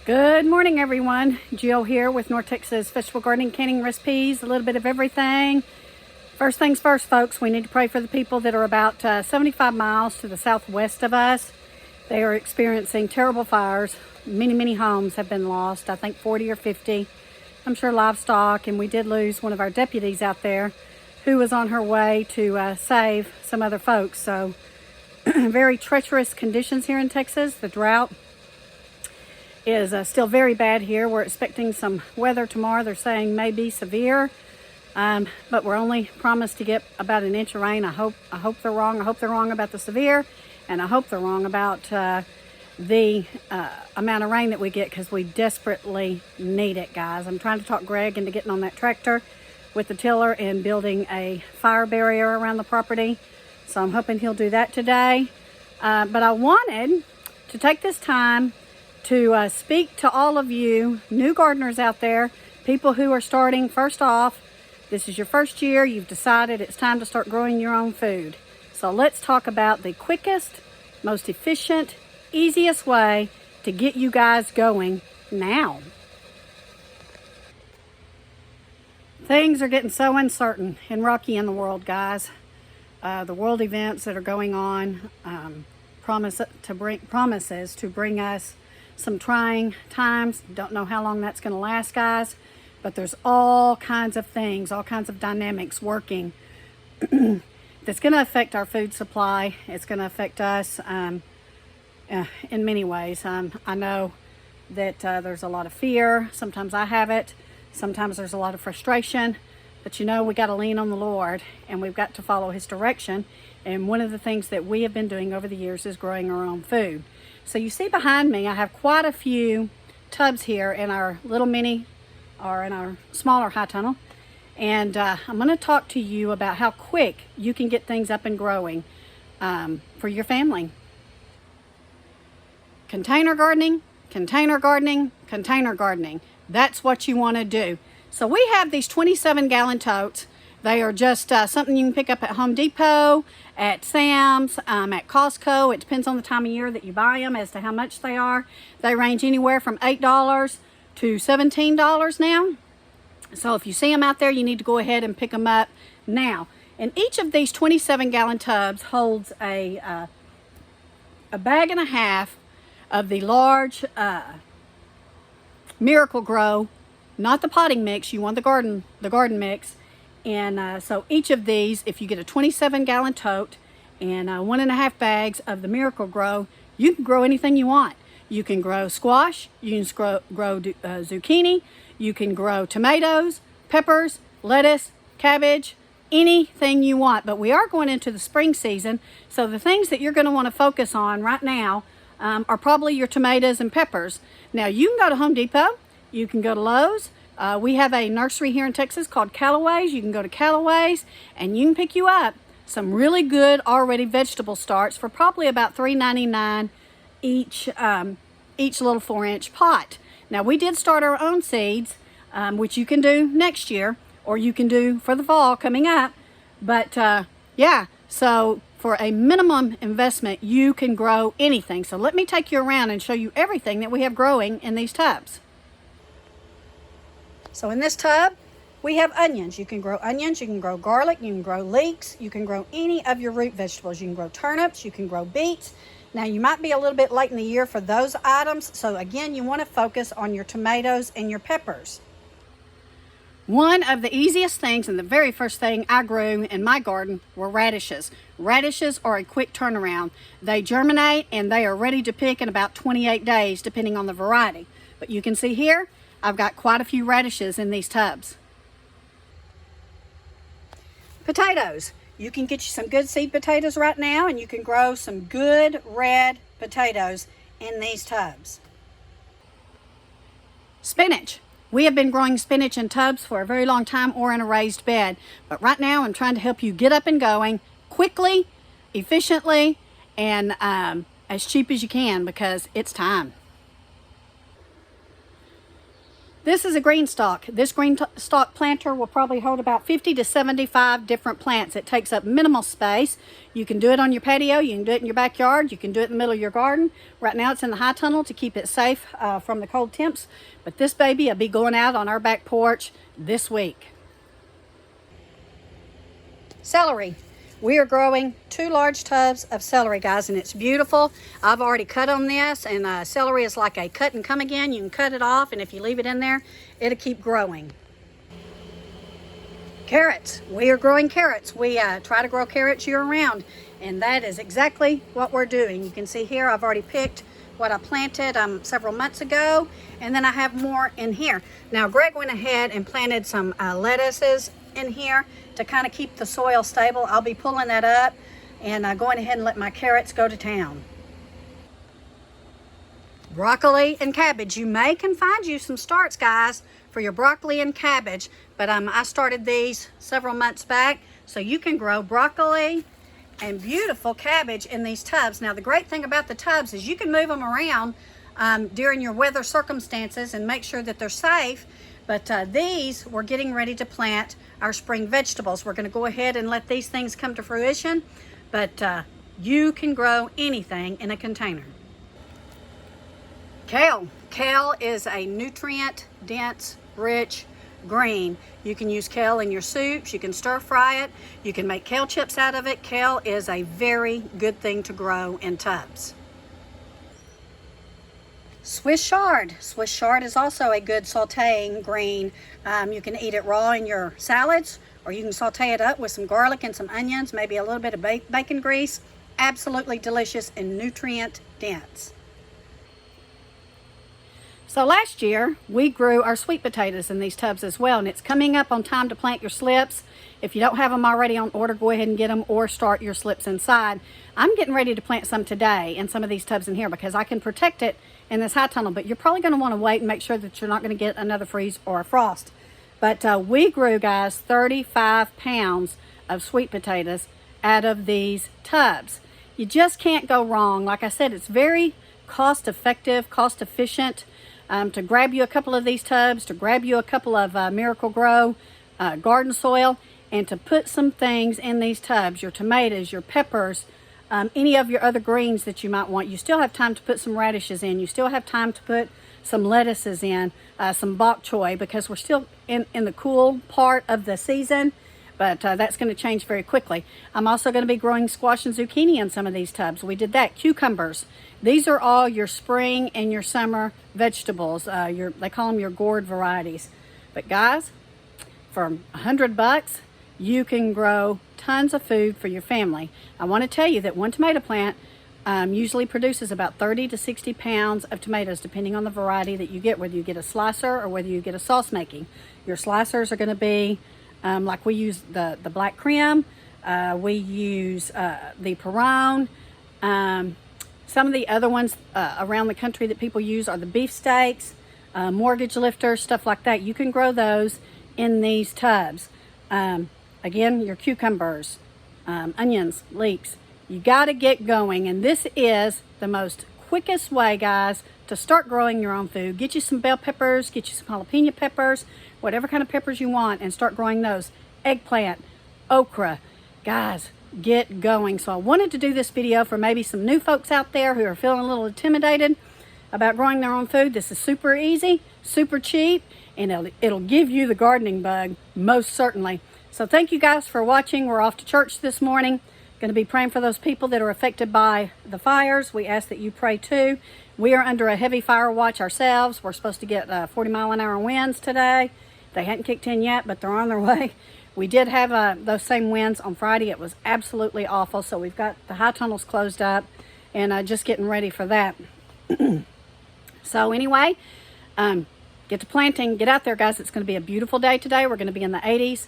Good morning, everyone. Jill here with North Texas Vegetable Gardening, Canning Recipes, a little bit of everything. First things first, folks, we need to pray for the people that are about 75 miles to the southwest of us. They are experiencing terrible fires. Many homes have been lost, I think 40 or 50. I'm sure livestock, and we did lose one of our deputies out there who was on her way to save some other folks. So very treacherous conditions here in Texas. The drought is still very bad here. We're expecting some weather tomorrow. They're saying may be severe, but we're only promised to get about an inch of rain. I hope they're wrong. I hope they're wrong about the severe, and I hope they're wrong about the amount of rain that we get, because we desperately need it, guys. I'm trying to talk Greg into getting on that tractor with the tiller and building a fire barrier around the property. So I'm hoping he'll do that today. But I wanted to take this time to speak to all of you new gardeners out there, people who are starting. First off, this is your first year. You've decided it's time to start growing your own food. So let's talk about the quickest, most efficient, easiest way to get you guys going now. Things are getting so uncertain and rocky in the world, guys. The world events that are going on promises to bring us some trying times. Don't know how long that's going to last, guys, but there's all kinds of things, all kinds of dynamics working that's going to affect our food supply. It's going to affect us in many ways. I know that there's a lot of fear. Sometimes I have it. Sometimes there's a lot of frustration, but you know, we got to lean on the Lord, and we've got to follow his direction. And one of the things that we have been doing over the years is growing our own food. So you see behind me, I have quite a few tubs here in our little mini, or in our smaller high tunnel. And I'm going to talk to you about how quick you can get things up and growing for your family. Container gardening, container gardening, container gardening. That's what you want to do. So we have these 27-gallon totes. They are just something you can pick up at Home Depot, at Sam's, at Costco. It depends on the time of year that you buy them as to how much they are. They range anywhere from $8 to $17 now. So if you see them out there, you need to go ahead and pick them up now. And each of these 27-gallon tubs holds a bag and a half of the large Miracle-Gro, not the potting mix. You want the garden mix. And so each of these, if you get a 27-gallon tote and 1.5 bags of the Miracle-Gro, you can grow anything you want. You can grow squash, you can grow zucchini, you can grow tomatoes, peppers, lettuce, cabbage, anything you want. But we are going into the spring season, so the things that you're going to want to focus on right now are probably your tomatoes and peppers. Now, you can go to Home Depot, you can go to Lowe's. We have a nursery here in Texas called Callaway's. You can go to Callaway's and you can pick you up some really good already vegetable starts for probably about $3.99 each little 4-inch pot. Now, we did start our own seeds, which you can do next year, or you can do for the fall coming up. But yeah, so for a minimum investment, you can grow anything. So let me take you around and show you everything that we have growing in these tubs. So in this tub, we have onions. You can grow onions, you can grow garlic, you can grow leeks, you can grow any of your root vegetables. You can grow turnips, you can grow beets. Now, you might be a little bit late in the year for those items. So again, you want to focus on your tomatoes and your peppers. One of the easiest things, and the very first thing I grew in my garden, were radishes. Radishes are a quick turnaround. They germinate and they are ready to pick in about 28 days, depending on the variety. But you can see here, I've got quite a few radishes in these tubs. Potatoes. You can get you some good seed potatoes right now, and you can grow some good red potatoes in these tubs. Spinach. We have been growing spinach in tubs for a very long time, or in a raised bed. But right now I'm trying to help you get up and going quickly, efficiently, and as cheap as you can, because it's time. This is a green stalk. This green stalk planter will probably hold about 50 to 75 different plants. It takes up minimal space. You can do it on your patio. You can do it in your backyard. You can do it in the middle of your garden. Right now it's in the high tunnel to keep it safe from the cold temps. But this baby will be going out on our back porch this week. Celery. We are growing 2 large tubs of celery, guys, and it's beautiful. I've already cut on this, and celery is like a cut and come again. You can cut it off, and if you leave it in there, it'll keep growing. Carrots. We are growing carrots. We try to grow carrots year-round, and that is exactly what we're doing. You can see here I've already picked what I planted several months ago, and then I have more in here. Now, Greg went ahead and planted some lettuces in here to kind of keep the soil stable. I'll be pulling that up and going ahead and let my carrots go to town. Broccoli and cabbage. You can find you some starts, guys, for your broccoli and cabbage, but I started these several months back, so you can grow broccoli and beautiful cabbage in these tubs. Now, the great thing about the tubs is you can move them around during your weather circumstances and make sure that they're safe. But these, we're getting ready to plant our spring vegetables. We're going to go ahead and let these things come to fruition, but you can grow anything in a container. Kale. Kale is a nutrient-dense, rich green. You can use kale in your soups. You can stir fry it. You can make kale chips out of it. Kale is a very good thing to grow in tubs. Swiss chard. Swiss chard is also a good sauteing green. You can eat it raw in your salads, or you can saute it up with some garlic and some onions, maybe a little bit of bacon grease. Absolutely delicious and nutrient dense. So last year, we grew our sweet potatoes in these tubs as well, and it's coming up on time to plant your slips. If you don't have them already on order, go ahead and get them or start your slips inside. I'm getting ready to plant some today in some of these tubs in here because I can protect it in this high tunnel, but you're probably going to want to wait and make sure that you're not going to get another freeze or a frost. But we grew, guys, 35 pounds of sweet potatoes out of these tubs. You just can't go wrong. Like I said, it's very cost effective, cost efficient to grab you a couple of these tubs, to grab you a couple of Miracle-Gro garden soil, and to put some things in these tubs, your tomatoes, your peppers, any of your other greens that you might want. You still have time to put some radishes in. You still have time to put some lettuces in, some bok choy, because we're still in the cool part of the season, but that's going to change very quickly. I'm also going to be growing squash and zucchini in some of these tubs. We did that. Cucumbers. These are all your spring and your summer vegetables. They call them your gourd varieties. But guys, for $100, you can grow tons of food for your family. I want to tell you that one tomato plant usually produces about 30 to 60 pounds of tomatoes, depending on the variety that you get, whether you get a slicer or whether you get a sauce making. Your slicers are going to be like we use the black creme, we use the Perone. Some of the other ones around the country that people use are the beefsteaks, mortgage lifters, stuff like that. You can grow those in these tubs. Again, your cucumbers, onions, leeks. You got to get going, and this is the most quickest way, guys, to start growing your own food. Get you some bell peppers, get you some jalapeno peppers, whatever kind of peppers you want, and start growing those. Eggplant, okra. Guys, get going. So I wanted to do this video for maybe some new folks out there who are feeling a little intimidated about growing their own food. This is super easy, super cheap, and it'll give you the gardening bug, most certainly. So thank you guys for watching. We're off to church this morning. Going to be praying for those people that are affected by the fires. We ask that you pray too. We are under a heavy fire watch ourselves. We're supposed to get 40-mile-an-hour winds today. They hadn't kicked in yet, but they're on their way. We did have those same winds on Friday. It was absolutely awful. So we've got the high tunnels closed up and just getting ready for that. So anyway, get to planting. Get out there, guys. It's going to be a beautiful day today. We're going to be in the 80s.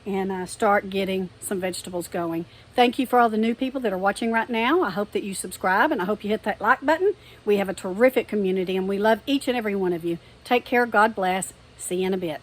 And start getting some vegetables going. Thank you for all the new people that are watching right now. I hope that you subscribe, and I hope you hit that like button. We have a terrific community, and we love each and every one of you. Take care. God bless. See you in a bit.